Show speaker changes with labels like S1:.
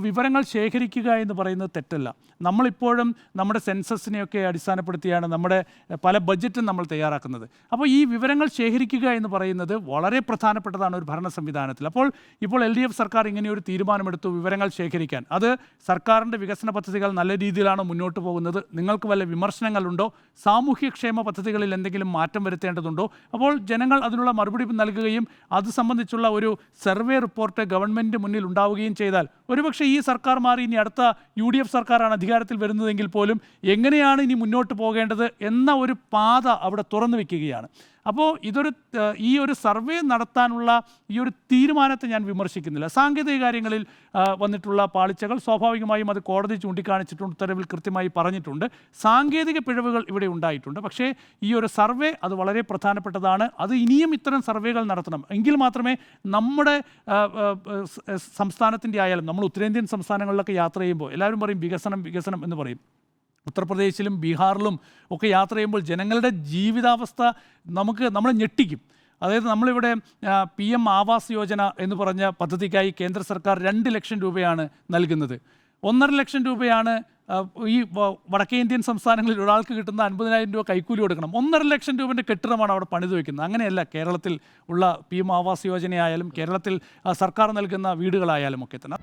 S1: വിവരങ്ങൾ ശേഖരിക്കുക എന്ന് പറയുന്നത് തെറ്റല്ല. നമ്മളിപ്പോഴും നമ്മുടെ സെൻസസിനെയൊക്കെ അടിസ്ഥാനപ്പെടുത്തിയാണ് നമ്മുടെ പല ബഡ്ജറ്റും നമ്മൾ തയ്യാറാക്കുന്നത്. അപ്പോൾ ഈ വിവരങ്ങൾ ശേഖരിക്കുക എന്ന് പറയുന്നത് വളരെ പ്രധാനപ്പെട്ടതാണ് ഒരു ഭരണ സംവിധാനത്തിൽ. ഇപ്പോൾ LDF സർക്കാർ ഇങ്ങനെയൊരു തീരുമാനമെടുത്തു വിവരങ്ങൾ ശേഖരിക്കാൻ. അത് സർക്കാരിൻ്റെ വികസന പദ്ധതികൾ നല്ല രീതിയിലാണ് മുന്നോട്ട് പോകുന്നത്. നിങ്ങൾക്ക് വല്ല വിമർശനങ്ങളുണ്ടോ? സാമൂഹ്യക്ഷേമ പദ്ധതികളിൽ എന്തെങ്കിലും മാറ്റം വരുത്തേണ്ടതുണ്ടോ? അപ്പോൾ ജനങ്ങൾ അതിനുള്ള മറുപടി നൽകുകയും അത് സംബന്ധിച്ചുള്ള ഒരു സർവേ റിപ്പോർട്ട് ഗവൺമെൻറ് മുന്നിൽ ഉണ്ടാവുകയും ചെയ്താൽ ഒരുപക്ഷെ ഈ സർക്കാർ മാറി ഇനി അടുത്ത UDF സർക്കാരാണ് അധികാരത്തിൽ വരുന്നതെങ്കിൽ പോലും എങ്ങനെയാണ് ഇനി മുന്നോട്ട് പോകേണ്ടത് എന്ന ഒരു പാത അവിടെ തുറന്നു വയ്ക്കുകയാണ്. അപ്പോൾ ഈ ഒരു സർവേ നടത്താനുള്ള ഈ ഒരു തീരുമാനത്തെ ഞാൻ വിമർശിക്കുന്നില്ല. സാങ്കേതിക കാര്യങ്ങളിൽ വന്നിട്ടുള്ള പാളിച്ചകൾ സ്വാഭാവികമായും അത് കോടതി ചൂണ്ടിക്കാണിച്ചിട്ടുണ്ട്, ഉത്തരവിൽ കൃത്യമായി പറഞ്ഞിട്ടുണ്ട്. സാങ്കേതിക പിഴവുകൾ ഇവിടെ ഉണ്ടായിട്ടുണ്ട്. പക്ഷേ ഈ ഒരു സർവേ അത് വളരെ പ്രധാനപ്പെട്ടതാണ്. അത് ഇനിയും ഇത്തരം സർവേകൾ നടത്തണം. എങ്കിൽ മാത്രമേ നമ്മുടെ സംസ്ഥാനത്തിൻ്റെ ആയാലും നമ്മൾ ഉത്തരേന്ത്യൻ സംസ്ഥാനങ്ങളിലൊക്കെ യാത്ര ചെയ്യുമ്പോൾ എല്ലാവരും പറയും വികസനം വികസനം എന്ന് പറയും. ഉത്തർപ്രദേശിലും ബീഹാറിലും ഒക്കെ യാത്ര ചെയ്യുമ്പോൾ ജനങ്ങളുടെ ജീവിതാവസ്ഥ നമ്മളെ ഞെട്ടിക്കും. അതായത് നമ്മളിവിടെ PM ആവാസ് യോജന എന്ന് പറഞ്ഞ പദ്ധതിക്കായി കേന്ദ്ര സർക്കാർ 2 ലക്ഷം രൂപയാണ് നൽകുന്നത്. 1.5 ലക്ഷം രൂപയാണ് ഈ വടക്കേ ഇന്ത്യൻ സംസ്ഥാനങ്ങളിൽ ഒരാൾക്ക് കിട്ടുന്ന 50,000 രൂപ കൈക്കൂലി കൊടുക്കണം. 1.5 ലക്ഷം രൂപേൻ്റെ കെട്ടിടമാണ് അവിടെ പണിത് വയ്ക്കുന്നത്. അങ്ങനെയല്ല കേരളത്തിൽ ഉള്ള PM ആവാസ് യോജനയായാലും കേരളത്തിൽ സർക്കാർ നൽകുന്ന വീടുകളായാലും ഒക്കെ തന്നെ.